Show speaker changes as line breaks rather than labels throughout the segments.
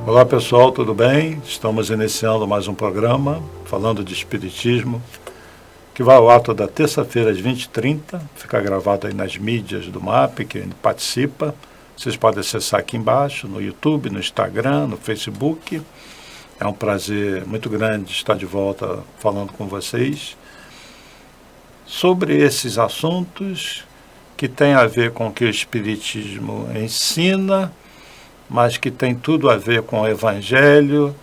Olá pessoal, tudo bem? Estamos iniciando mais um programa falando de Espiritismo, que vai ao ar toda terça-feira às 20h30, fica gravado aí nas mídias do MAP, que participa. Vocês podem acessar aqui embaixo, no YouTube, no Instagram, no Facebook. É um prazer muito grande estar de volta falando com vocês sobre esses assuntos que têm a ver com o que o Espiritismo ensina, mas que tem tudo a ver com o Evangelho,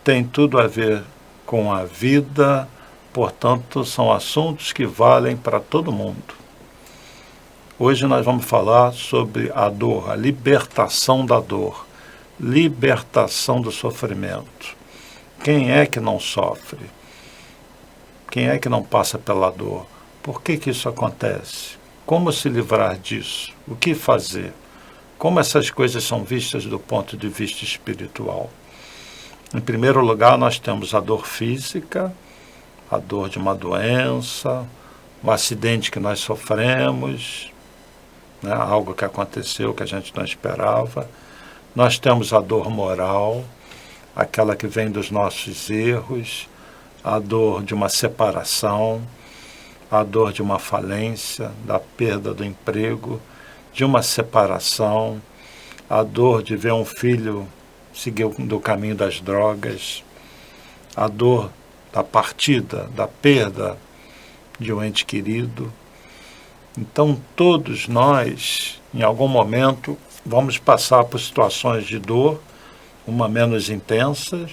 tem tudo a ver com a vida, portanto, são assuntos que valem para todo mundo. Hoje nós vamos falar sobre a dor, a libertação da dor, libertação do sofrimento. Quem é que não sofre? Quem é que não passa pela dor? Por que isso acontece? Como se livrar disso? O que fazer? Como essas coisas são vistas do ponto de vista espiritual? Em primeiro lugar, nós temos a dor física, a dor de uma doença, um acidente que nós sofremos, né, algo que aconteceu que a gente não esperava. Nós temos a dor moral, aquela que vem dos nossos erros, a dor de uma separação, a dor de uma falência, da perda do emprego, de uma separação, a dor de ver um filho seguir do caminho das drogas, a dor da partida, da perda de um ente querido. Então, todos nós, em algum momento, vamos passar por situações de dor, uma menos intensa,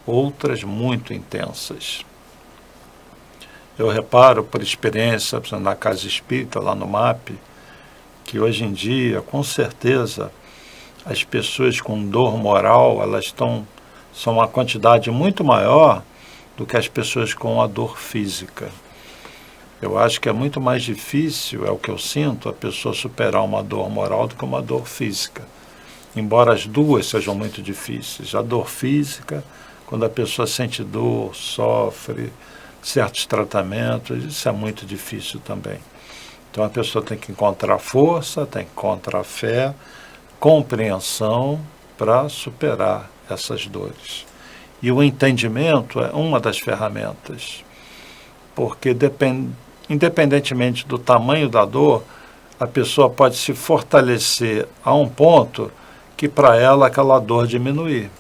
outras muito intensas. Eu reparo, por experiência, na Casa Espírita, lá no MAP, que hoje em dia, com certeza, as pessoas com dor moral, são uma quantidade muito maior do que as pessoas com a dor física. Eu acho que é muito mais difícil, é o que eu sinto, a pessoa superar uma dor moral do que uma dor física. Embora as duas sejam muito difíceis. A dor física, quando a pessoa sente dor, sofre certos tratamentos, isso é muito difícil também. Então a pessoa tem que encontrar força, tem que encontrar fé, compreensão para superar essas dores. E o entendimento é uma das ferramentas, porque independentemente do tamanho da dor, a pessoa pode se fortalecer a um ponto que para ela aquela dor diminuir,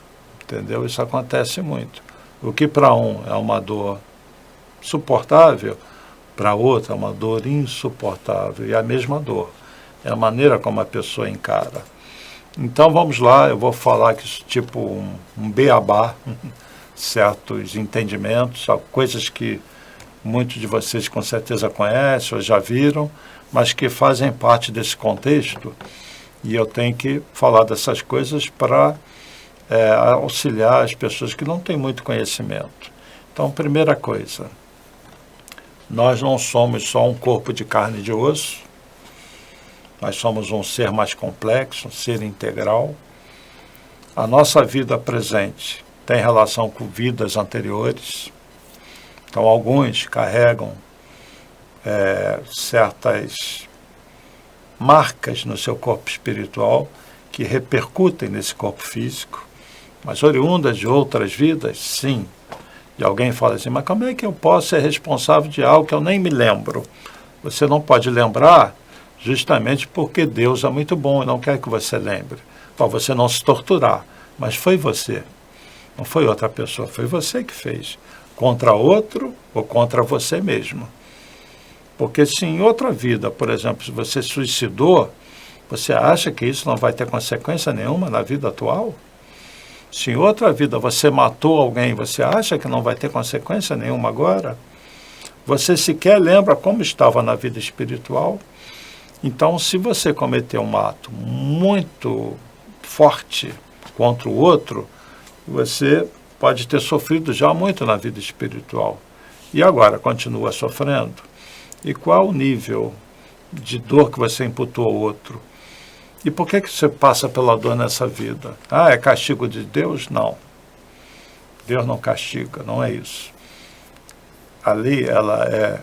entendeu? Isso acontece muito. O que para um é uma dor suportável, para outra é uma dor insuportável, e a mesma dor, é a maneira como a pessoa encara. Então vamos lá, eu vou falar que tipo um beabá, certos entendimentos, coisas que muitos de vocês com certeza conhecem ou já viram, mas que fazem parte desse contexto, e eu tenho que falar dessas coisas para auxiliar as pessoas que não têm muito conhecimento. Então, primeira coisa, nós não somos só um corpo de carne e de osso, nós somos um ser mais complexo, um ser integral. A nossa vida presente tem relação com vidas anteriores. Então, alguns carregam certas marcas no seu corpo espiritual que repercutem nesse corpo físico, mas oriundas de outras vidas, sim. E alguém fala assim, mas como é que eu posso ser responsável de algo que eu nem me lembro? Você não pode lembrar justamente porque Deus é muito bom e não quer que você lembre, para você não se torturar. Mas foi você, não foi outra pessoa, foi você que fez, contra outro ou contra você mesmo. Porque se em outra vida, por exemplo, se você suicidou, você acha que isso não vai ter consequência nenhuma na vida atual? Se em outra vida você matou alguém, você acha que não vai ter consequência nenhuma agora? Você sequer lembra como estava na vida espiritual? Então, se você cometeu um ato muito forte contra o outro, você pode ter sofrido já muito na vida espiritual. E agora continua sofrendo? E qual o nível de dor que você imputou ao outro? E por que você passa pela dor nessa vida? Ah, é castigo de Deus? Não. Deus não castiga, não é isso. A lei, ela é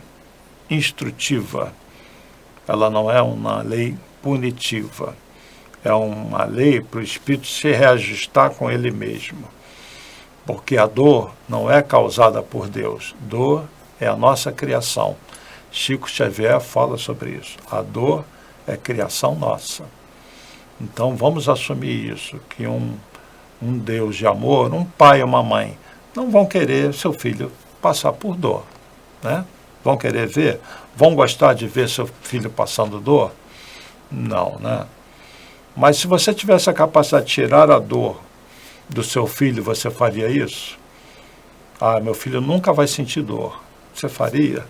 instrutiva, ela não é uma lei punitiva. é uma lei para o espírito se reajustar com ele mesmo. Porque a dor não é causada por Deus. Dor é a nossa criação. Chico Xavier fala sobre isso. A dor é criação nossa. Então vamos assumir isso, que um Deus de amor, um pai e uma mãe, não vão querer seu filho passar por dor, né? Vão querer ver? Vão gostar de ver seu filho passando dor? Não, né? Mas se você tivesse a capacidade de tirar a dor do seu filho, você faria isso? Ah, meu filho nunca vai sentir dor. Você faria?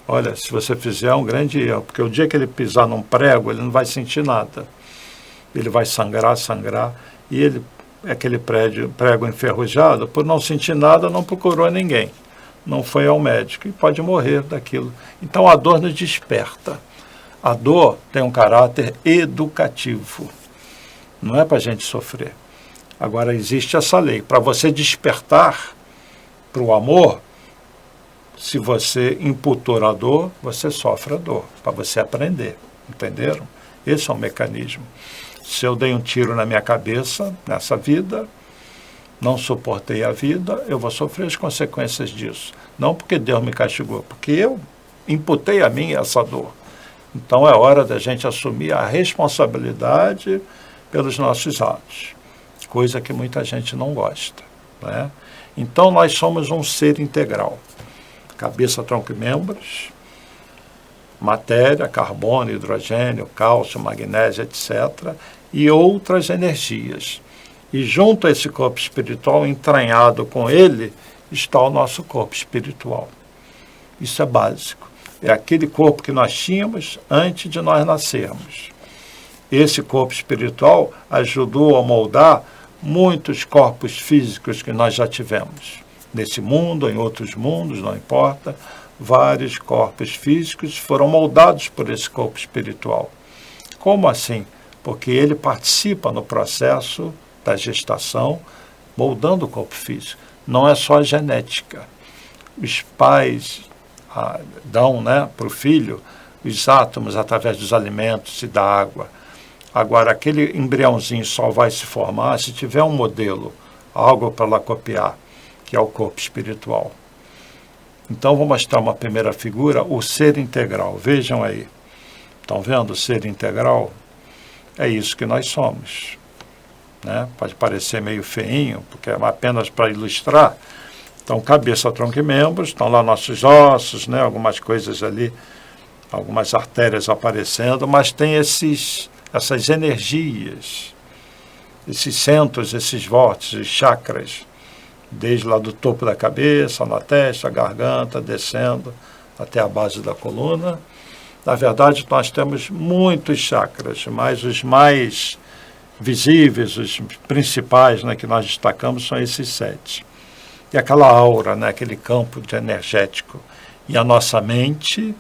Olha, se você fizer é um grande erro, porque o dia que ele pisar num prego, ele não vai sentir nada. Ele vai sangrar, e ele, aquele prego enferrujado, por não sentir nada, não procurou ninguém. Não foi ao médico e pode morrer daquilo. Então a dor nos desperta. A dor tem um caráter educativo. Não é para a gente sofrer. Agora existe essa lei. Para você despertar para o amor, se você imputor a dor, você sofre a dor. Para você aprender. Entenderam? Esse é o mecanismo. Se eu dei um tiro na minha cabeça, nessa vida, não suportei a vida, eu vou sofrer as consequências disso. Não porque Deus me castigou, porque eu imputei a mim essa dor. Então é hora da gente assumir a responsabilidade pelos nossos atos, coisa que muita gente não gosta, né? Então nós somos um ser integral, cabeça, tronco e membros, matéria, carbono, hidrogênio, cálcio, magnésio, etc., e outras energias. E junto a esse corpo espiritual, entranhado com ele, está o nosso corpo espiritual. Isso é básico. É aquele corpo que nós tínhamos antes de nós nascermos. Esse corpo espiritual ajudou a moldar muitos corpos físicos que nós já tivemos. Nesse mundo, em outros mundos, não importa, vários corpos físicos foram moldados por esse corpo espiritual. Como assim? Porque ele participa no processo da gestação, moldando o corpo físico. Não é só a genética. Os pais dão, né, para o filho os átomos através dos alimentos e da água. Agora, aquele embriãozinho só vai se formar se tiver um modelo, algo para lá copiar, que é o corpo espiritual. Então, vou mostrar uma primeira figura, o ser integral. Vejam aí. Estão vendo o ser integral? É isso que nós somos, né? Pode parecer meio feinho, porque é apenas para ilustrar. Então, cabeça, tronco e membros, estão lá nossos ossos, né? Algumas coisas ali, algumas artérias aparecendo, mas tem essas energias, esses centros, esses vórtices, chakras, desde lá do topo da cabeça, na testa, garganta, descendo até a base da coluna. Na verdade, nós temos muitos chakras, mas os mais visíveis, os principais, né, que nós destacamos são esses 7. E aquela aura, né, aquele campo de energético. E a nossa mente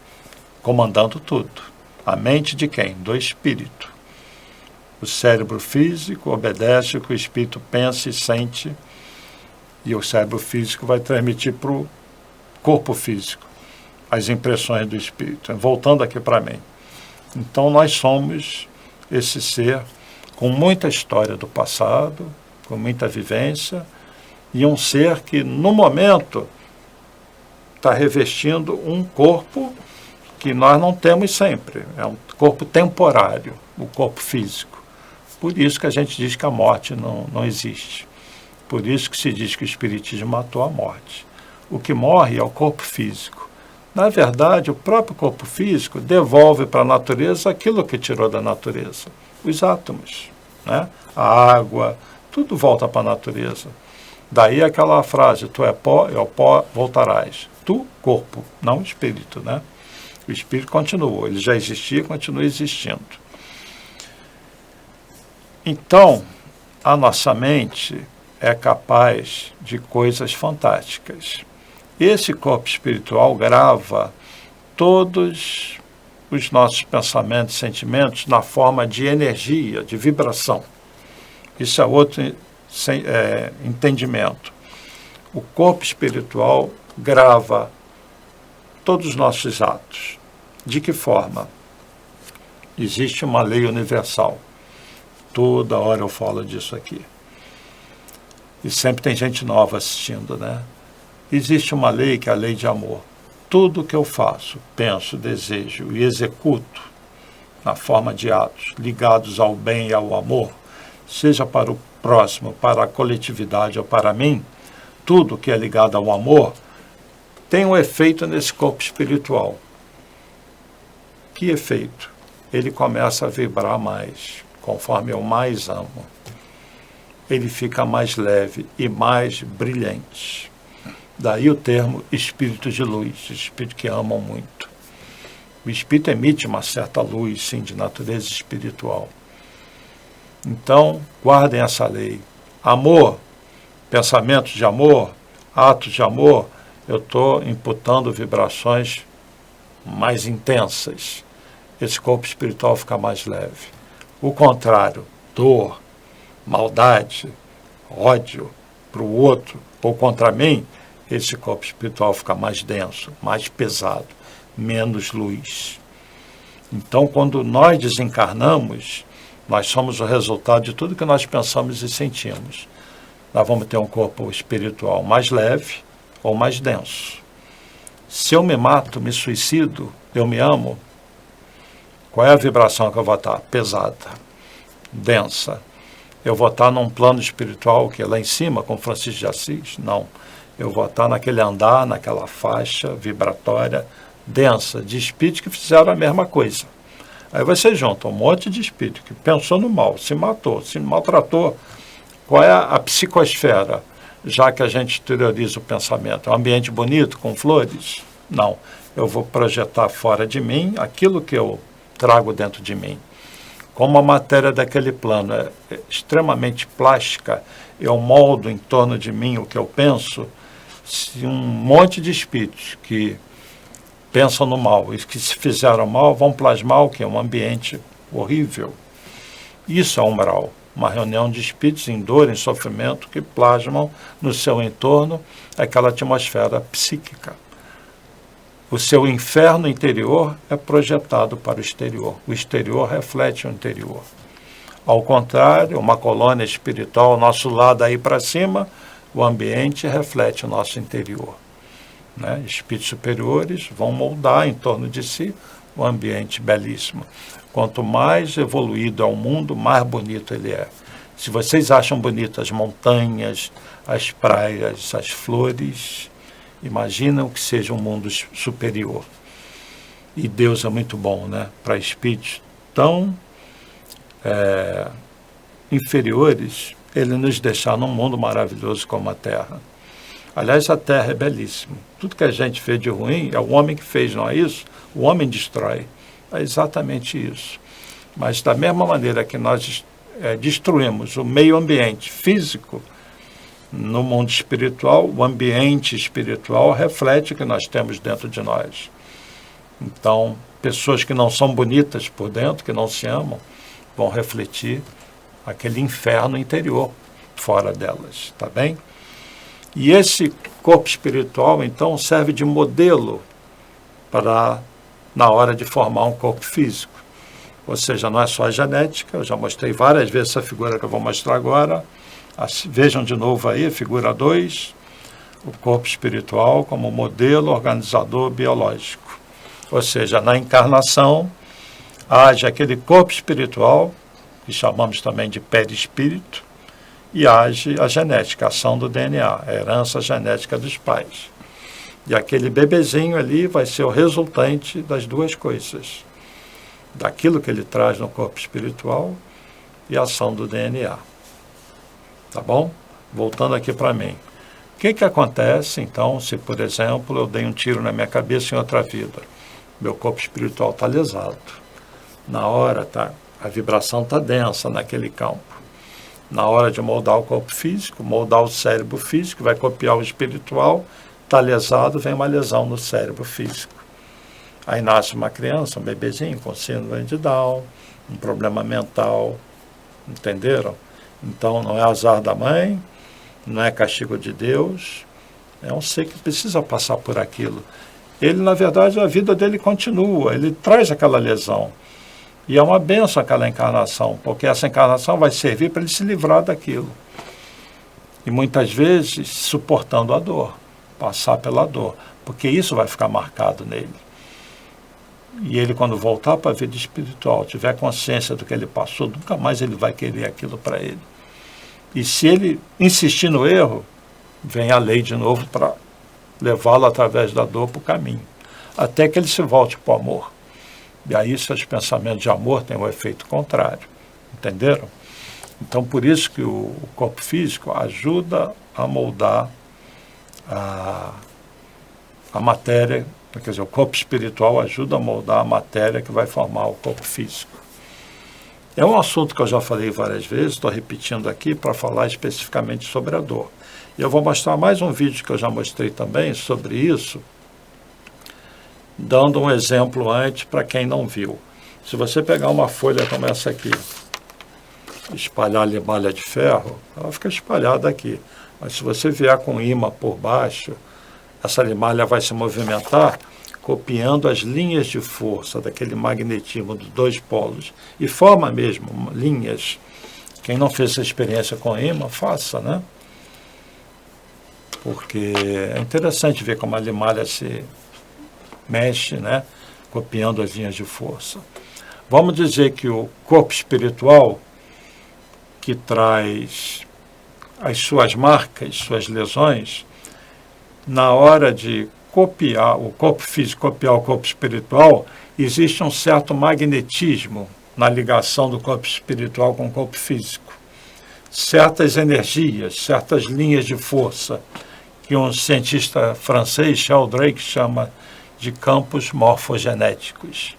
comandando tudo. A mente de quem? Do espírito. O cérebro físico obedece o que o espírito pensa e sente, e o cérebro físico vai transmitir para o corpo físico as impressões do espírito. Voltando aqui para mim. Então nós somos esse ser com muita história do passado, com muita vivência, e um ser que no momento está revestindo um corpo que nós não temos sempre. É um corpo temporário, o corpo físico. Por isso que a gente diz que a morte não existe. Por isso que se diz que o Espiritismo matou a morte. O que morre é o corpo físico. Na verdade, o próprio corpo físico devolve para a natureza aquilo que tirou da natureza. Os átomos, né? A água, tudo volta para a natureza. Daí aquela frase, tu é pó e ao pó voltarás. Tu, corpo, não espírito, né? O espírito continuou, ele já existia e continua existindo. Então, a nossa mente é capaz de coisas fantásticas. Esse corpo espiritual grava todos os nossos pensamentos e sentimentos na forma de energia, de vibração. Isso é outro entendimento. O corpo espiritual grava todos os nossos atos. De que forma? Existe uma lei universal. Toda hora eu falo disso aqui. E sempre tem gente nova assistindo, né? Existe uma lei que é a lei de amor. Tudo que eu faço, penso, desejo e executo na forma de atos ligados ao bem e ao amor, seja para o próximo, para a coletividade ou para mim, tudo que é ligado ao amor tem um efeito nesse corpo espiritual. Que efeito? Ele começa a vibrar mais, conforme eu mais amo. Ele fica mais leve e mais brilhante. Daí o termo espírito de luz, espírito que amam muito. O espírito emite uma certa luz, sim, de natureza espiritual. Então, guardem essa lei. Amor, pensamentos de amor, atos de amor, eu estou imputando vibrações mais intensas. Esse corpo espiritual fica mais leve. O contrário, dor, maldade, ódio para o outro ou contra mim, esse corpo espiritual fica mais denso, mais pesado, menos luz. Então, quando nós desencarnamos, nós somos o resultado de tudo que nós pensamos e sentimos. Nós vamos ter um corpo espiritual mais leve ou mais denso. Se eu me mato, me suicido, eu me amo, qual é a vibração que eu vou estar? Pesada, densa. Eu vou estar num plano espiritual que é lá em cima, com Francisco de Assis? Não. Eu vou estar naquele andar, naquela faixa vibratória densa de espíritos que fizeram a mesma coisa. Aí você junta um monte de espírito que pensou no mal, se matou, se maltratou. Qual é a psicosfera? Já que a gente exterioriza o pensamento. É um ambiente bonito, com flores? Não. Eu vou projetar fora de mim aquilo que eu trago dentro de mim. Como a matéria daquele plano é extremamente plástica, eu moldo em torno de mim o que eu penso, se um monte de espíritos que pensam no mal e que se fizeram mal vão plasmar o que é um ambiente horrível. Isso é umbral, uma reunião de espíritos em dor, em sofrimento, que plasmam no seu entorno aquela atmosfera psíquica. O seu inferno interior é projetado para o exterior. O exterior reflete o interior. Ao contrário, uma colônia espiritual, nosso lado aí para cima, o ambiente reflete o nosso interior. Né? Espíritos superiores vão moldar em torno de si um ambiente belíssimo. Quanto mais evoluído é o mundo, mais bonito ele é. Se vocês acham bonitas as montanhas, as praias, as flores, imaginam que seja um mundo superior. E Deus é muito bom, né? Para espíritos tão inferiores, Ele nos deixar num mundo maravilhoso como a Terra. Aliás, a Terra é belíssima. Tudo que a gente fez de ruim é o homem que fez, não é isso? O homem destrói. É exatamente isso. Mas da mesma maneira que nós destruímos o meio ambiente físico, no mundo espiritual, o ambiente espiritual reflete o que nós temos dentro de nós. Então, pessoas que não são bonitas por dentro, que não se amam, vão refletir aquele inferno interior fora delas, tá bem? E esse corpo espiritual, então, serve de modelo para, na hora de formar um corpo físico. Ou seja, não é só a genética, eu já mostrei várias vezes essa figura que eu vou mostrar agora. Vejam de novo aí, figura 2, o corpo espiritual como modelo organizador biológico. Ou seja, na encarnação, age aquele corpo espiritual, que chamamos também de perispírito, e age a genética, a ação do DNA, a herança genética dos pais. E aquele bebezinho ali vai ser o resultante das duas coisas, daquilo que ele traz no corpo espiritual e a ação do DNA. Tá bom? Voltando aqui para mim. O que acontece, então, se, por exemplo, eu dei um tiro na minha cabeça em outra vida? Meu corpo espiritual está lesado. Na hora, a vibração está densa naquele campo. Na hora de moldar o corpo físico, moldar o cérebro físico, vai copiar o espiritual, está lesado, vem uma lesão no cérebro físico. Aí nasce uma criança, um bebezinho com síndrome de Down, um problema mental, entenderam? Então, não é azar da mãe, não é castigo de Deus, é um ser que precisa passar por aquilo. Ele, na verdade, a vida dele continua, ele traz aquela lesão. E é uma bênção aquela encarnação, porque essa encarnação vai servir para ele se livrar daquilo. E muitas vezes suportando a dor, passar pela dor, porque isso vai ficar marcado nele. E ele, quando voltar para a vida espiritual, tiver consciência do que ele passou, nunca mais ele vai querer aquilo para ele. E se ele insistir no erro, vem a lei de novo para levá-lo através da dor para o caminho, até que ele se volte para o amor. E aí seus pensamentos de amor têm um efeito contrário. Entenderam? Então, por isso que o corpo físico ajuda a moldar a matéria, quer dizer, o corpo espiritual ajuda a moldar a matéria que vai formar o corpo físico. É um assunto que eu já falei várias vezes, estou repetindo aqui para falar especificamente sobre a dor. E eu vou mostrar mais um vídeo que eu já mostrei também sobre isso, dando um exemplo antes para quem não viu. Se você pegar uma folha como essa aqui, espalhar a malha de ferro, ela fica espalhada aqui. Mas se você vier com imã por baixo, essa limalha vai se movimentar copiando as linhas de força daquele magnetismo dos dois polos e forma mesmo linhas. Quem não fez essa experiência com imã, faça, né? Porque é interessante ver como a limalha se mexe, né? Copiando as linhas de força. Vamos dizer que o corpo espiritual, que traz as suas marcas, suas lesões, na hora de copiar o corpo físico, copiar o corpo espiritual, existe um certo magnetismo na ligação do corpo espiritual com o corpo físico. Certas energias, certas linhas de força, que um cientista francês, Sheldrake, chama de campos morfogenéticos.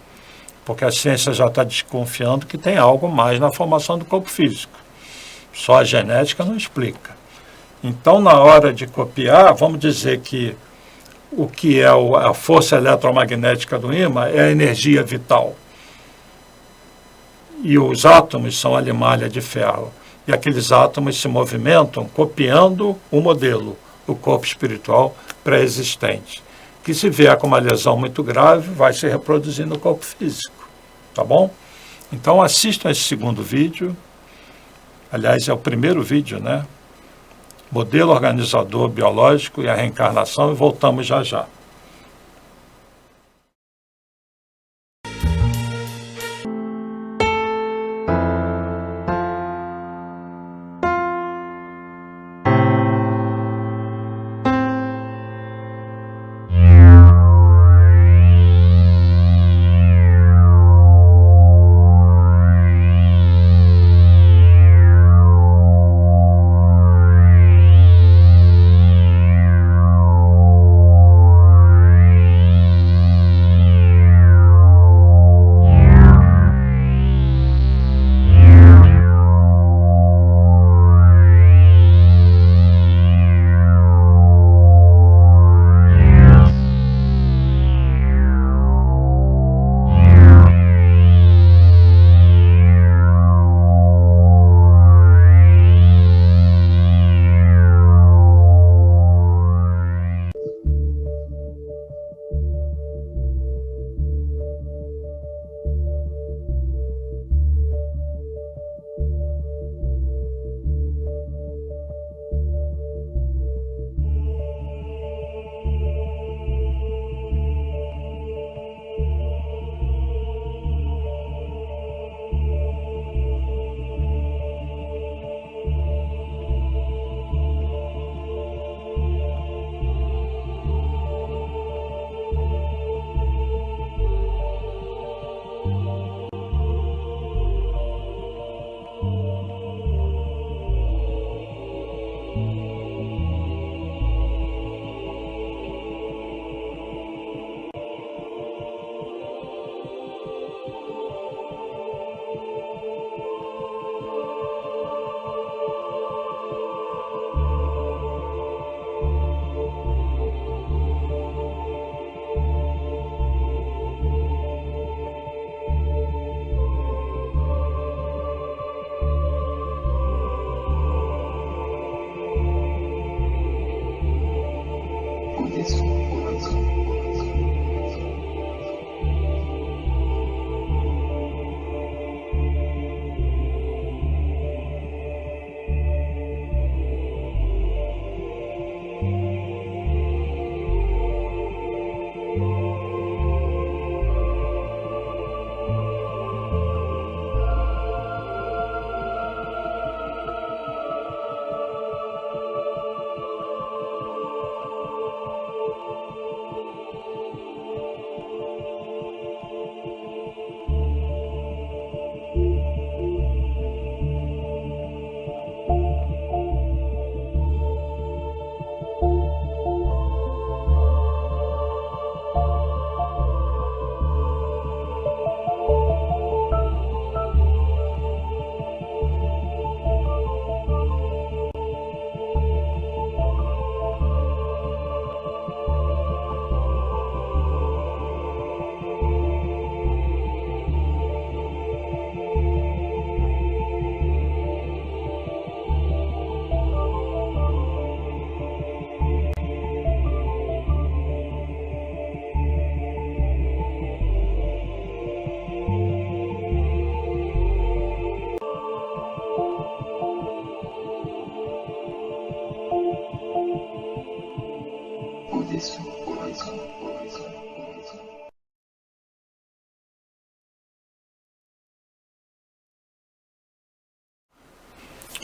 Porque a ciência já está desconfiando que tem algo mais na formação do corpo físico. Só a genética não explica. Então, na hora de copiar, vamos dizer que o que é a força eletromagnética do ímã é a energia vital. E os átomos são a limalha de ferro. E aqueles átomos se movimentam copiando o modelo, o corpo espiritual pré-existente, que se vier com uma lesão muito grave, vai se reproduzir no corpo físico. Tá bom? Então, assistam esse segundo vídeo. Aliás, é o primeiro vídeo, né? Modelo organizador biológico e a reencarnação, e voltamos já já.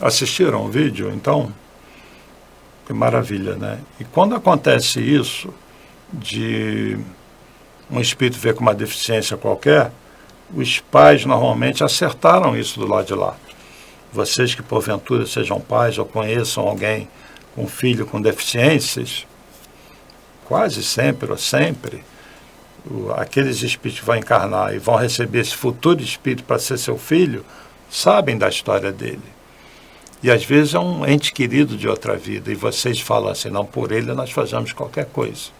Assistiram o vídeo, então? Que maravilha, né? E quando acontece isso, de um espírito ver com uma deficiência qualquer, os pais normalmente acertaram isso do lado de lá. Vocês que porventura sejam pais ou conheçam alguém com filho com deficiências, quase sempre ou sempre, aqueles espíritos que vão encarnar e vão receber esse futuro espírito para ser seu filho, sabem da história dele. E às vezes é um ente querido de outra vida, e vocês falam assim, não, por ele nós fazemos qualquer coisa.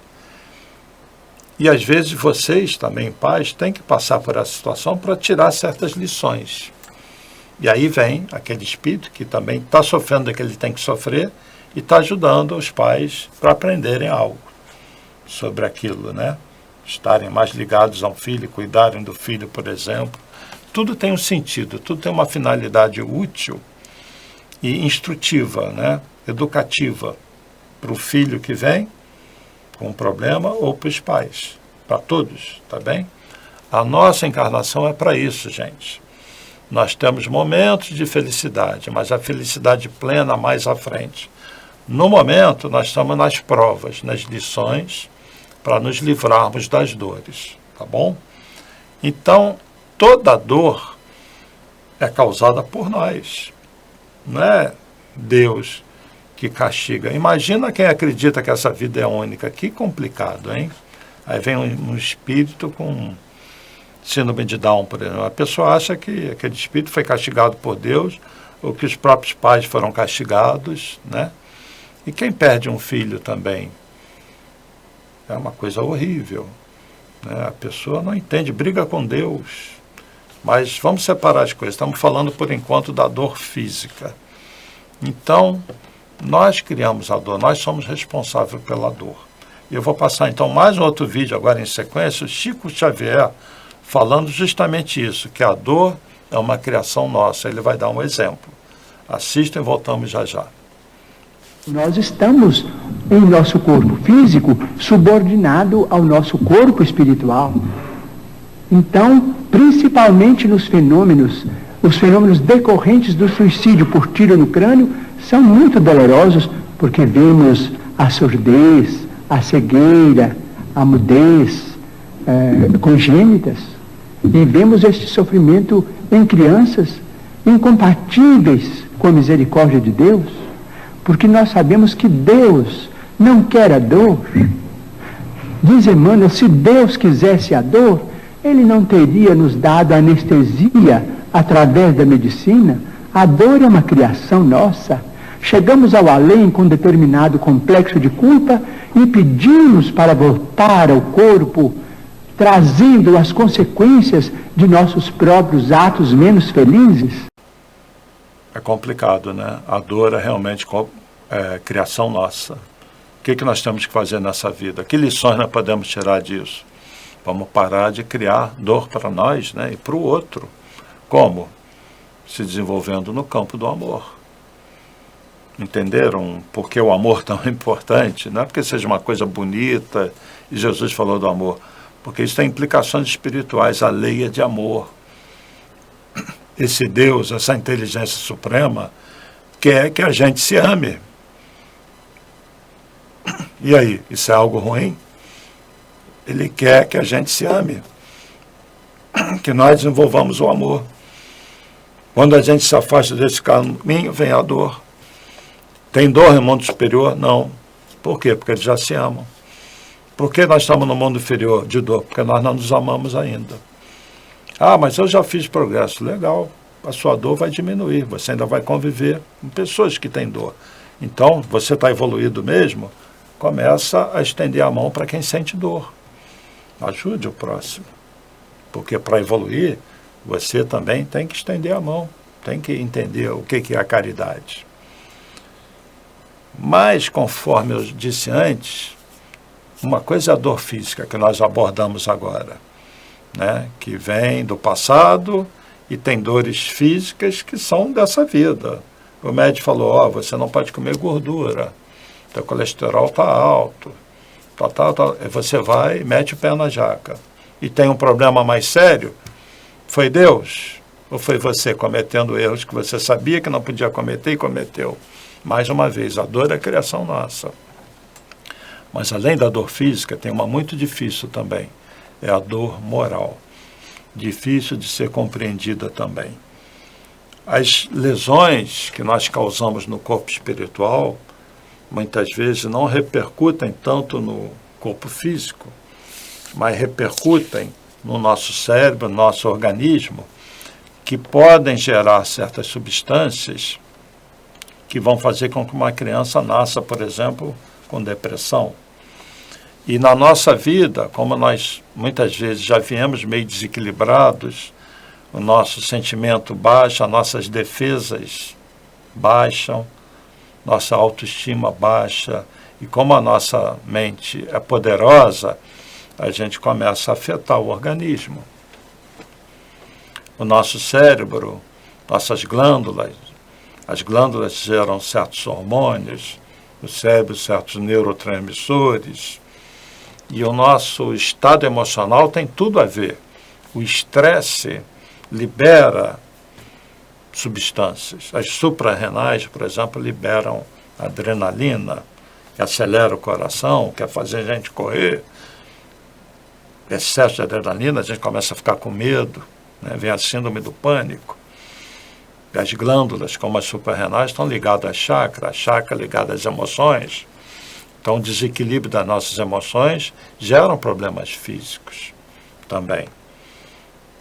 E às vezes vocês também, pais, têm que passar por essa situação para tirar certas lições. E aí vem aquele espírito que também está sofrendo o que ele tem que sofrer e está ajudando os pais para aprenderem algo sobre aquilo, né? Estarem mais ligados a um filho, cuidarem do filho, por exemplo. Tudo tem um sentido, tudo tem uma finalidade útil e instrutiva, né? Educativa, para o filho que vem com um problema ou para os pais, para todos, tá bem? A nossa encarnação é para isso, gente. Nós temos momentos de felicidade, mas a felicidade plena mais à frente. No momento, nós estamos nas provas, nas lições, para nos livrarmos das dores, tá bom? Então, toda dor é causada por nós. Não é Deus que castiga. Imagina quem acredita que essa vida é única. Que complicado, hein? Aí vem um espírito com síndrome de Down, por exemplo. A pessoa acha que aquele espírito foi castigado por Deus ou que os próprios pais foram castigados, né? E quem perde um filho também é uma coisa horrível, né? A pessoa não entende, briga com Deus. Mas vamos separar as coisas. Estamos falando, por enquanto, da dor física. Então, nós criamos a dor, nós somos responsáveis pela dor. E eu vou passar, então, mais um outro vídeo agora em sequência, o Chico Xavier, falando justamente isso, que a dor é uma criação nossa. Ele vai dar um exemplo. Assistam e voltamos já já.
Nós estamos em nosso corpo físico subordinado ao nosso corpo espiritual. Então, principalmente nos fenômenos, os fenômenos decorrentes do suicídio por tiro no crânio são muito dolorosos, porque vemos a surdez, a cegueira, a mudez congênitas, e vemos este sofrimento em crianças incompatíveis com a misericórdia de Deus, porque nós sabemos que Deus não quer a dor. Diz Emmanuel, se Deus quisesse a dor, Ele não teria nos dado anestesia através da medicina. A dor é uma criação nossa. Chegamos ao além com determinado complexo de culpa e pedimos para voltar ao corpo, trazendo as consequências de nossos próprios atos menos felizes.
É complicado, né? A dor é realmente criação nossa. O que nós temos que fazer nessa vida? Que lições nós podemos tirar disso? Vamos parar de criar dor para nós, né? E para o outro. Como? Se desenvolvendo no campo do amor. Entenderam por que o amor é tão importante? Não é porque seja uma coisa bonita e Jesus falou do amor, porque isso tem implicações espirituais, a lei é de amor. Esse Deus, essa inteligência suprema, quer que a gente se ame. E aí, isso é algo ruim? Ele quer que a gente se ame, que nós desenvolvamos o amor. Quando a gente se afasta desse caminho, vem a dor. Tem dor no mundo superior? Não. Por quê? Porque eles já se amam. Por que nós estamos no mundo inferior de dor? Porque nós não nos amamos ainda. Ah, mas eu já fiz progresso. Legal. A sua dor vai diminuir. Você ainda vai conviver com pessoas que têm dor. Então, você está evoluído mesmo? Começa a estender a mão para quem sente dor. Ajude o próximo. Porque para evoluir, você também tem que estender a mão. Tem que entender o que é a caridade. Mas, conforme eu disse antes, uma coisa é a dor física que nós abordamos agora, né? Que vem do passado e tem dores físicas que são dessa vida. O médico falou, você não pode comer gordura, teu colesterol está alto, você vai e mete o pé na jaca. E tem um problema mais sério, foi Deus? Ou foi você cometendo erros que você sabia que não podia cometer e cometeu? Mais uma vez, a dor é a criação nossa. Mas além da dor física, tem uma muito difícil também. É a dor moral. Difícil de ser compreendida também. As lesões que nós causamos no corpo espiritual, muitas vezes não repercutem tanto no corpo físico, mas repercutem no nosso cérebro, no nosso organismo, que podem gerar certas substâncias que vão fazer com que uma criança nasça, por exemplo, com depressão. E na nossa vida, como nós muitas vezes já viemos meio desequilibrados, o nosso sentimento baixa, nossas defesas baixam, nossa autoestima baixa, e como a nossa mente é poderosa, a gente começa a afetar o organismo. O nosso cérebro, nossas glândulas, as glândulas geram certos hormônios, o cérebro certos neurotransmissores, e o nosso estado emocional tem tudo a ver. O estresse libera substâncias. As suprarrenais, por exemplo, liberam adrenalina, que acelera o coração, quer fazer a gente correr. Excesso de adrenalina, a gente começa a ficar com medo, né? Vem a síndrome do pânico. E as glândulas, como as suprarrenais, estão ligadas a chakra ligada às emoções. Então, o desequilíbrio das nossas emoções geram problemas físicos também.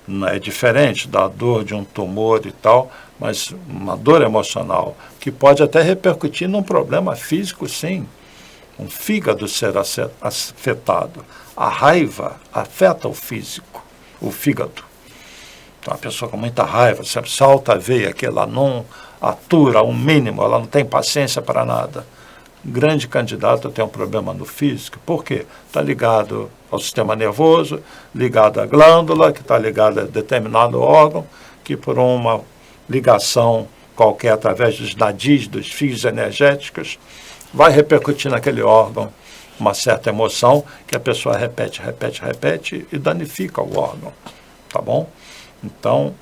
Não é diferente da dor de um tumor e tal, mas uma dor emocional, que pode até repercutir num problema físico, sim. Um fígado ser afetado. A raiva afeta o físico, o fígado. Então, a pessoa com muita raiva, sempre salta a veia, que ela não atura o mínimo, ela não tem paciência para nada. Um grande candidato tem um problema no físico. Por quê? Está ligado ao sistema nervoso, ligado à glândula, que está ligado a determinado órgão, que por uma ligação qualquer através dos nadis, dos fios energéticos, vai repercutir naquele órgão uma certa emoção que a pessoa repete e danifica o órgão. Tá bom? Então,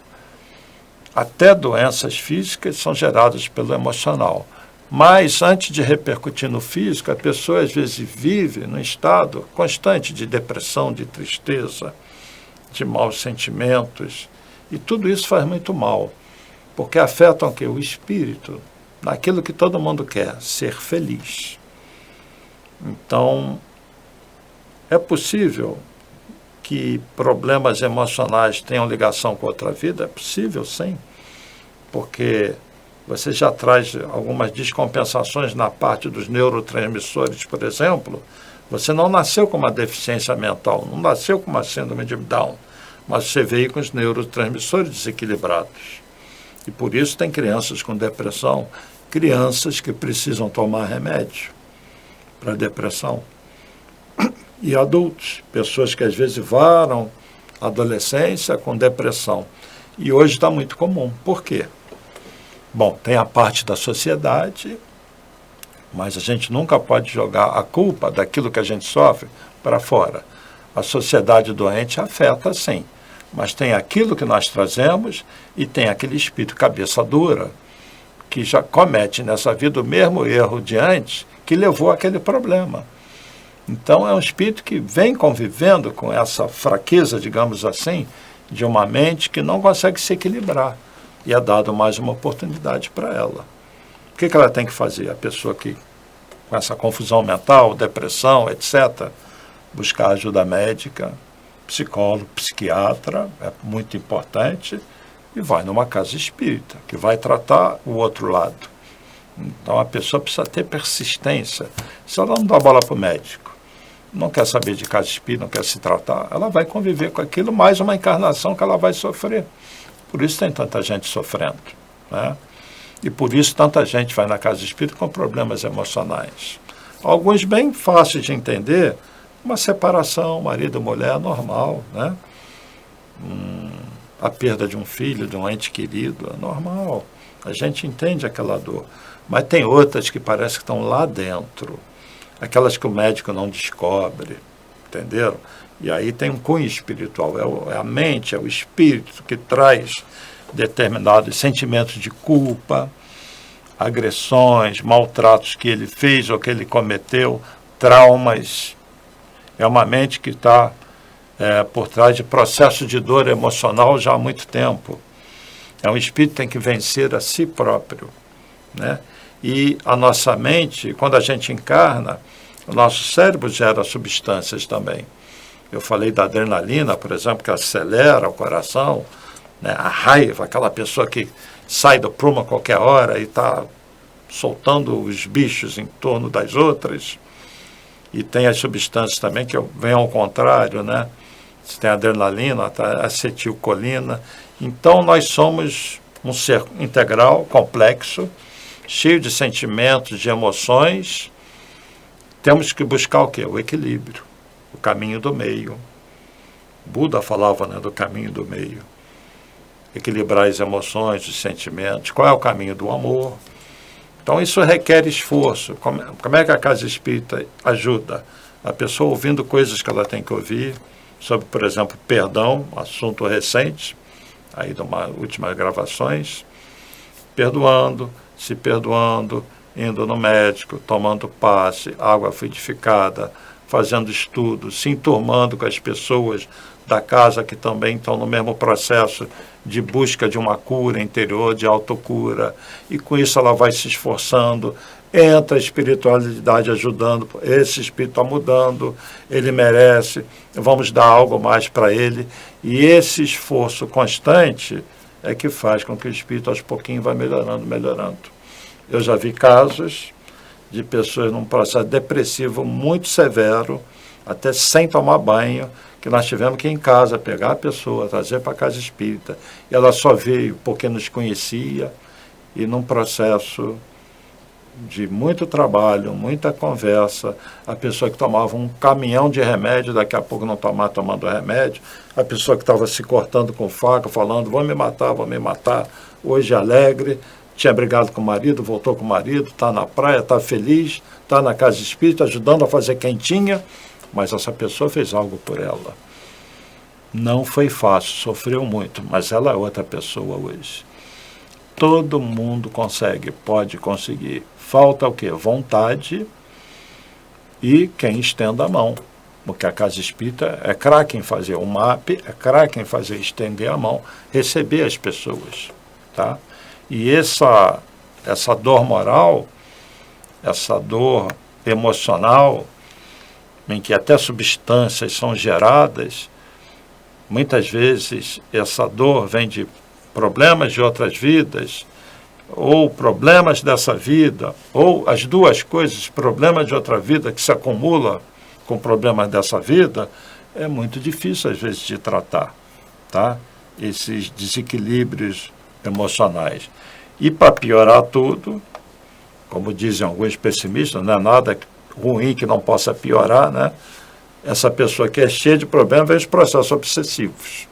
até doenças físicas são geradas pelo emocional. Mas, antes de repercutir no físico, a pessoa às vezes vive num estado constante de depressão, de tristeza, de maus sentimentos. E tudo isso faz muito mal, porque afetam o espírito, naquilo que todo mundo quer, ser feliz. Então, é possível que problemas emocionais tenham ligação com outra vida? É possível, sim, porque você já traz algumas descompensações na parte dos neurotransmissores, por exemplo. Você não nasceu com uma deficiência mental, não nasceu com uma síndrome de Down, mas você veio com os neurotransmissores desequilibrados. E por isso tem crianças com depressão, crianças que precisam tomar remédio para depressão. E adultos, pessoas que às vezes varam a adolescência com depressão. E hoje está muito comum. Por quê? Bom, tem a parte da sociedade, mas a gente nunca pode jogar a culpa daquilo que a gente sofre para fora. A sociedade doente afeta, sim, mas tem aquilo que nós trazemos e tem aquele espírito cabeça dura que já comete nessa vida o mesmo erro de antes que levou àquele problema. Então é um espírito que vem convivendo com essa fraqueza, digamos assim, de uma mente que não consegue se equilibrar. E é dado mais uma oportunidade para ela. O que ela tem que fazer? A pessoa que, com essa confusão mental, depressão, etc., buscar ajuda médica, psicólogo, psiquiatra, é muito importante, e vai numa casa espírita, que vai tratar o outro lado. Então a pessoa precisa ter persistência. Se ela não dá bola para o médico, não quer saber de casa espírita, não quer se tratar, ela vai conviver com aquilo, mais uma encarnação que ela vai sofrer. Por isso tem tanta gente sofrendo, né? E por isso tanta gente vai na casa espírita com problemas emocionais. Alguns bem fáceis de entender, uma separação, marido e mulher, normal, né? A perda de um filho, de um ente querido, é normal. A gente entende aquela dor. Mas tem outras que parece que estão lá dentro. Aquelas que o médico não descobre, entenderam? E aí tem um cunho espiritual, é a mente, é o espírito que traz determinados sentimentos de culpa, agressões, maltratos que ele fez ou que ele cometeu, traumas. É uma mente que está por trás de processo de dor emocional já há muito tempo. É um espírito que tem que vencer a si próprio, né? E a nossa mente, quando a gente encarna, o nosso cérebro gera substâncias também. Eu falei da adrenalina, por exemplo, que acelera o coração, né? A raiva, aquela pessoa que sai do prumo a qualquer hora e está soltando os bichos em torno das outras. E tem as substâncias também que vêm ao contrário, né? Você tem adrenalina, acetilcolina. Então, nós somos um ser integral, complexo, cheio de sentimentos, de emoções. Temos que buscar o quê? O equilíbrio, o caminho do meio. Buda falava, né, do caminho do meio. Equilibrar as emoções, os sentimentos. Qual é o caminho do amor? Então, isso requer esforço. Como é que a casa espírita ajuda? A pessoa ouvindo coisas que ela tem que ouvir, sobre, por exemplo, perdão, assunto recente, aí de uma últimas gravações, perdoando, se perdoando, indo no médico, tomando passe, água fluidificada, fazendo estudo, se enturmando com as pessoas da casa que também estão no mesmo processo de busca de uma cura interior, de autocura, e com isso ela vai se esforçando, entra a espiritualidade ajudando, esse espírito está mudando, ele merece, vamos dar algo mais para ele, e esse esforço constante é que faz com que o espírito aos pouquinhos vá melhorando, melhorando. Eu já vi casos de pessoas num processo depressivo muito severo, até sem tomar banho, que nós tivemos que ir em casa pegar a pessoa, trazer para a casa espírita. E ela só veio porque nos conhecia, e num processo de muito trabalho, muita conversa, a pessoa que tomava um caminhão de remédio, daqui a pouco não estava tomando remédio, a pessoa que estava se cortando com faca, falando, vou me matar, hoje alegre, tinha brigado com o marido, voltou com o marido, está na praia, está feliz, está na casa espírita, ajudando a fazer quentinha, mas essa pessoa fez algo por ela. Não foi fácil, sofreu muito, mas ela é outra pessoa hoje. Todo mundo consegue, pode conseguir. Falta o quê? Vontade e quem estenda a mão. Porque a casa espírita é craque em fazer o MAP, é craque em fazer estender a mão, receber as pessoas. Tá? E essa dor moral, essa dor emocional, em que até substâncias são geradas, muitas vezes essa dor vem de problemas de outras vidas, ou problemas dessa vida, ou as duas coisas, problemas de outra vida que se acumula com problemas dessa vida, é muito difícil às vezes de tratar, tá? Esses desequilíbrios emocionais. E para piorar tudo, como dizem alguns pessimistas, não é nada ruim que não possa piorar, né? Essa pessoa que é cheia de problemas vem os processos obsessivos.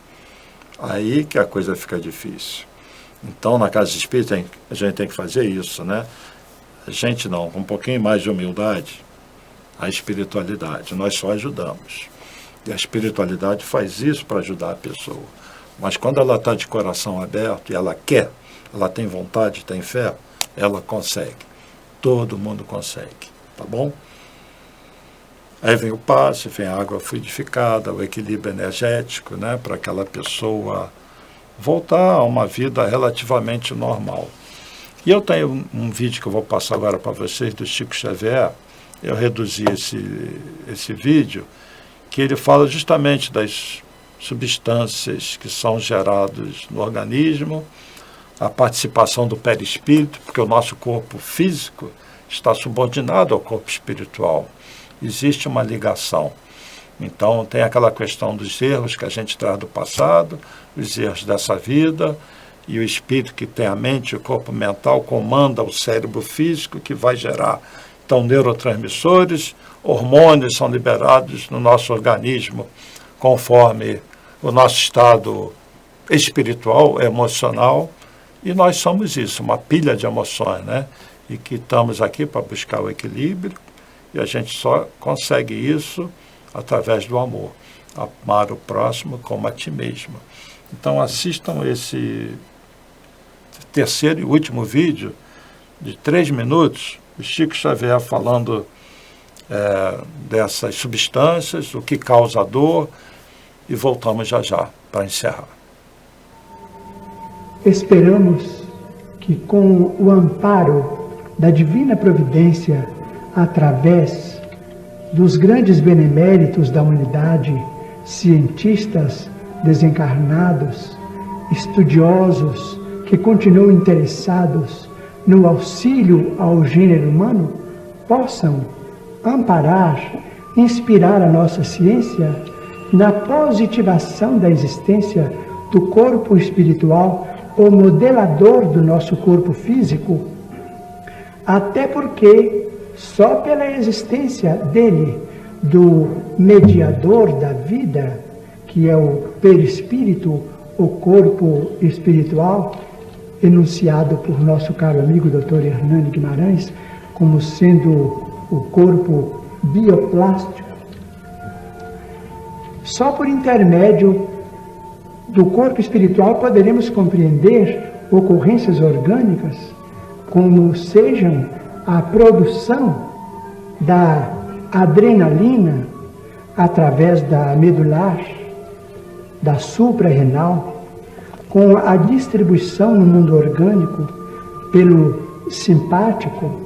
Aí que a coisa fica difícil. Então, na casa espírita, a gente tem que fazer isso, né? A gente não, com um pouquinho mais de humildade, a espiritualidade, nós só ajudamos. E a espiritualidade faz isso para ajudar a pessoa. Mas quando ela está de coração aberto e ela quer, ela tem vontade, tem fé, ela consegue. Todo mundo consegue, tá bom? Aí vem o passe, vem a água fluidificada, o equilíbrio energético, né, para aquela pessoa voltar a uma vida relativamente normal. E eu tenho um vídeo que eu vou passar agora para vocês, do Chico Xavier. Eu reduzi esse vídeo, que ele fala justamente das substâncias que são geradas no organismo, a participação do perispírito, porque o nosso corpo físico está subordinado ao corpo espiritual. Existe uma ligação. Então, tem aquela questão dos erros que a gente traz do passado, os erros dessa vida, e o espírito que tem a mente, o corpo mental, comanda o cérebro físico, que vai gerar, então, neurotransmissores, hormônios são liberados no nosso organismo, conforme o nosso estado espiritual, emocional, e nós somos isso, uma pilha de emoções, né? E que estamos aqui para buscar o equilíbrio, e a gente só consegue isso através do amor. Amar o próximo como a ti mesmo. Então assistam esse terceiro e último vídeo, de 3 minutos, o Chico Xavier falando dessas substâncias, o que causa a dor, e voltamos já para encerrar.
Esperamos que com o amparo da divina providência, através dos grandes beneméritos da humanidade, cientistas desencarnados, estudiosos que continuam interessados no auxílio ao gênero humano, possam amparar, inspirar a nossa ciência na positivação da existência do corpo espiritual, o modelador do nosso corpo físico, até porque só pela existência dele, do mediador da vida, que é o perispírito, o corpo espiritual, enunciado por nosso caro amigo Dr. Hernani Guimarães, como sendo o corpo bioplástico. Só por intermédio do corpo espiritual poderemos compreender ocorrências orgânicas, como sejam a produção da adrenalina através da medular, da suprarrenal, com a distribuição no mundo orgânico pelo simpático.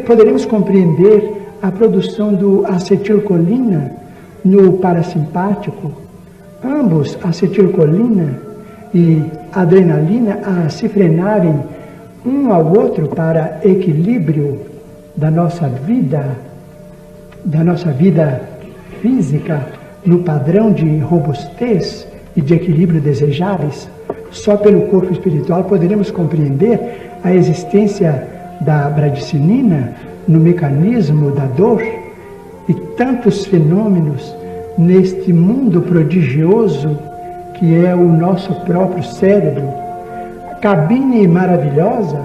Poderemos compreender a produção do acetilcolina no parasimpático, ambos, acetilcolina e adrenalina, a se frenarem um ao outro para equilíbrio da nossa vida física, no padrão de robustez e de equilíbrio desejáveis. Só pelo corpo espiritual poderemos compreender a existência da bradicinina no mecanismo da dor e tantos fenômenos neste mundo prodigioso que é o nosso próprio cérebro, cabine maravilhosa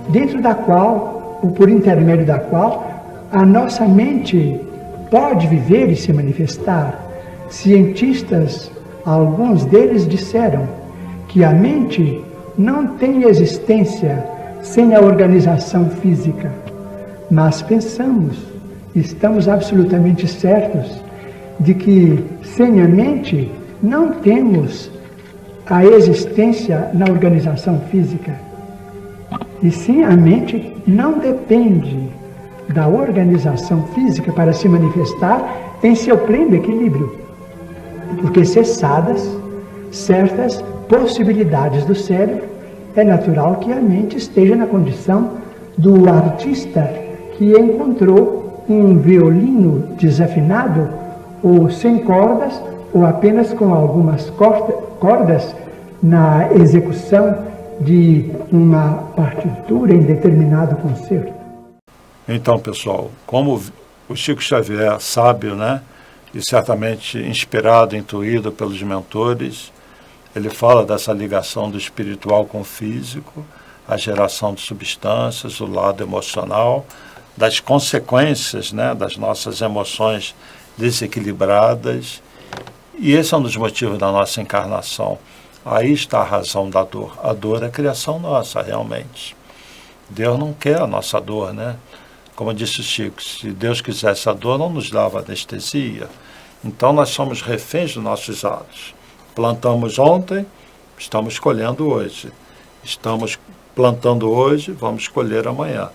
dentro da qual, ou por intermédio da qual, a nossa mente pode viver e se manifestar. Cientistas, alguns deles disseram que a mente não tem existência sem a organização física, mas pensamos, estamos absolutamente certos de que sem a mente não temos a existência na organização física. E sim, a mente não depende da organização física para se manifestar em seu pleno equilíbrio, porque cessadas certas possibilidades do cérebro, é natural que a mente esteja na condição do artista que encontrou um violino desafinado, ou sem cordas, ou apenas com algumas cordas na execução de uma partitura em determinado concerto.
Então, pessoal, como o Chico Xavier, sábio, né, e certamente inspirado, intuído pelos mentores, ele fala dessa ligação do espiritual com o físico, a geração de substâncias, o lado emocional, das consequências, né, das nossas emoções desequilibradas. E esse é um dos motivos da nossa encarnação. Aí está a razão da dor. A dor é criação nossa, realmente. Deus não quer a nossa dor, né? Como disse o Chico, se Deus quisesse a dor, não nos dava anestesia. Então nós somos reféns dos nossos atos. Plantamos ontem, estamos colhendo hoje. Estamos plantando hoje, vamos colher amanhã.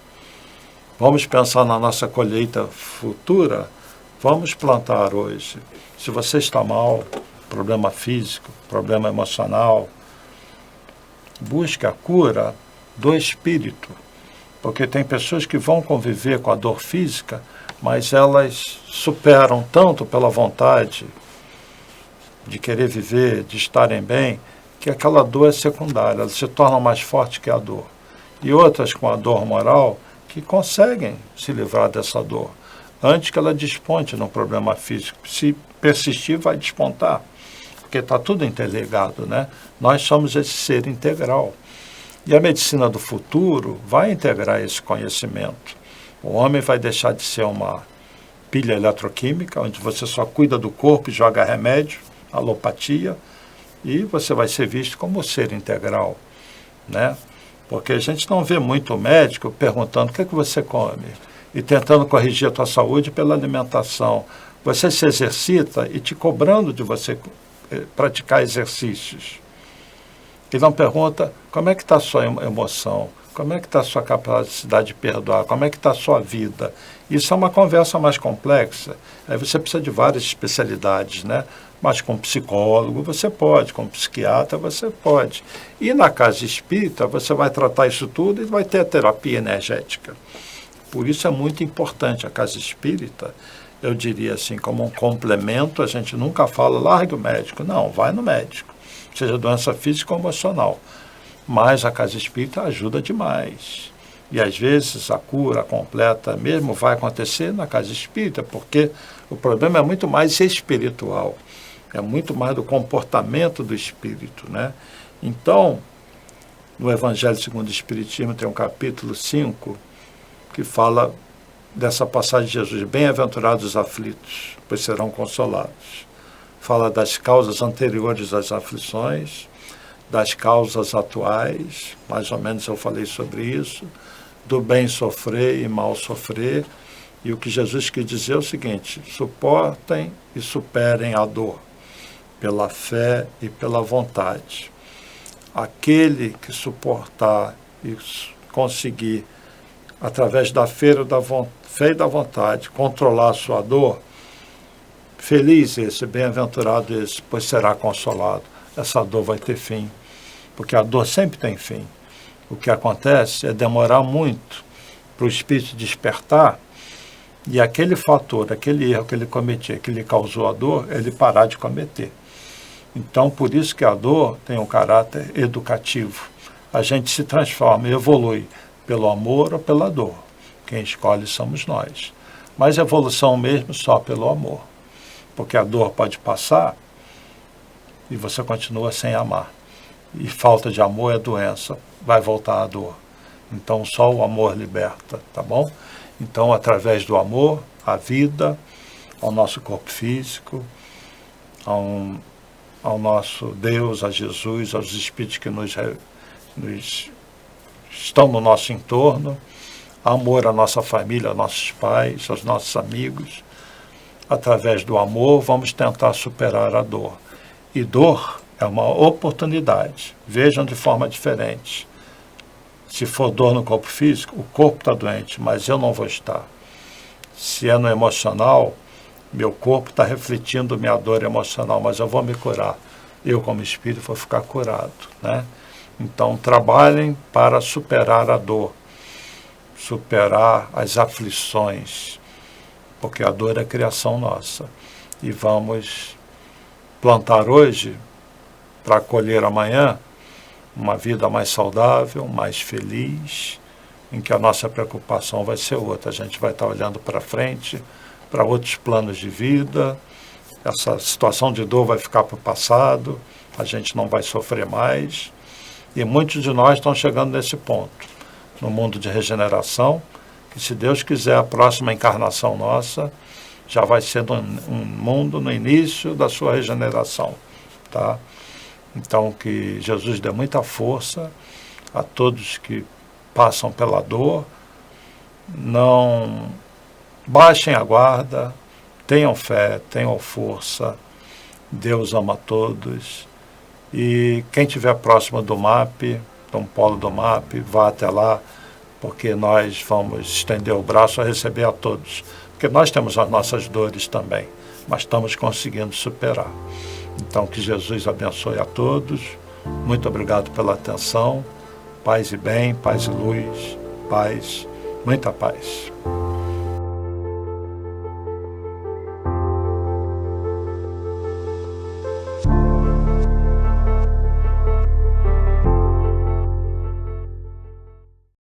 Vamos pensar na nossa colheita futura, vamos plantar hoje. Se você está mal, problema físico, problema emocional, busque a cura do espírito. Porque tem pessoas que vão conviver com a dor física, mas elas superam tanto pela vontade de querer viver, de estarem bem, que aquela dor é secundária, ela se torna mais forte que a dor. E outras com a dor moral que conseguem se livrar dessa dor, antes que ela desponte no problema físico. Se persistir, vai despontar, porque está tudo interligado, né? Nós somos esse ser integral. E a medicina do futuro vai integrar esse conhecimento. O homem vai deixar de ser uma pilha eletroquímica, onde você só cuida do corpo e joga remédio, alopatia, e você vai ser visto como ser integral, né? Porque a gente não vê muito médico perguntando o que é que você come e tentando corrigir a tua saúde pela alimentação. Você se exercita e te cobrando de você praticar exercícios. E não pergunta como é que está a sua emoção, como é que está a sua capacidade de perdoar, como é que está a sua vida. Isso é uma conversa mais complexa. Aí você precisa de várias especialidades, né? Mas com psicólogo você pode, com psiquiatra você pode. E na casa espírita você vai tratar isso tudo e vai ter a terapia energética. Por isso é muito importante a casa espírita, eu diria assim, como um complemento. A gente nunca fala, largue o médico. Não, vai no médico, seja doença física ou emocional. Mas a casa espírita ajuda demais. E às vezes a cura completa mesmo vai acontecer na casa espírita, porque o problema é muito mais espiritual, é muito mais do comportamento do espírito, né? Então, no Evangelho segundo o Espiritismo tem um capítulo 5 que fala dessa passagem de Jesus: bem-aventurados os aflitos, pois serão consolados. Fala das causas anteriores às aflições, das causas atuais, mais ou menos eu falei sobre isso, do bem sofrer e mal sofrer. E o que Jesus quis dizer é o seguinte: suportem e superem a dor pela fé e pela vontade. Aquele que suportar e conseguir, através da fé e da vontade, controlar a sua dor, feliz esse, bem-aventurado esse, pois será consolado. Essa dor vai ter fim, porque a dor sempre tem fim. O que acontece é demorar muito para o espírito despertar e aquele fator, aquele erro que ele cometia, que lhe causou a dor, ele parar de cometer. Então, por isso que a dor tem um caráter educativo. A gente se transforma, evolui pelo amor ou pela dor. Quem escolhe somos nós. Mas evolução mesmo só pelo amor. Porque a dor pode passar e você continua sem amar. E falta de amor é doença, vai voltar a dor. Então só o amor liberta, tá bom? Então, através do amor, a vida, ao nosso corpo físico, ao nosso Deus, a Jesus, aos espíritos que estão no nosso entorno, amor à nossa família, aos nossos pais, aos nossos amigos. Através do amor, vamos tentar superar a dor. E dor é uma oportunidade. Vejam de forma diferente. Se for dor no corpo físico, o corpo está doente, mas eu não vou estar. Se é no emocional, meu corpo está refletindo minha dor emocional, mas eu vou me curar. Eu, como espírito, vou ficar curado, né? Então, trabalhem para superar a dor, superar as aflições, porque a dor é criação nossa. E vamos plantar hoje para colher amanhã uma vida mais saudável, mais feliz, em que a nossa preocupação vai ser outra. A gente vai estar olhando para frente, para outros planos de vida. Essa situação de dor vai ficar para o passado, a gente não vai sofrer mais. E muitos de nós estão chegando nesse ponto, no mundo de regeneração, que, se Deus quiser, a próxima encarnação nossa já vai ser um mundo no início da sua regeneração, tá? Então, que Jesus dê muita força a todos que passam pela dor, não baixem a guarda, tenham fé, tenham força, Deus ama todos. E quem estiver próximo do MAP, de um polo do MAP, vá até lá, porque nós vamos estender o braço a receber a todos. Porque nós temos as nossas dores também, mas estamos conseguindo superar. Então, que Jesus abençoe a todos. Muito obrigado pela atenção. Paz e bem, paz e luz, paz, muita paz.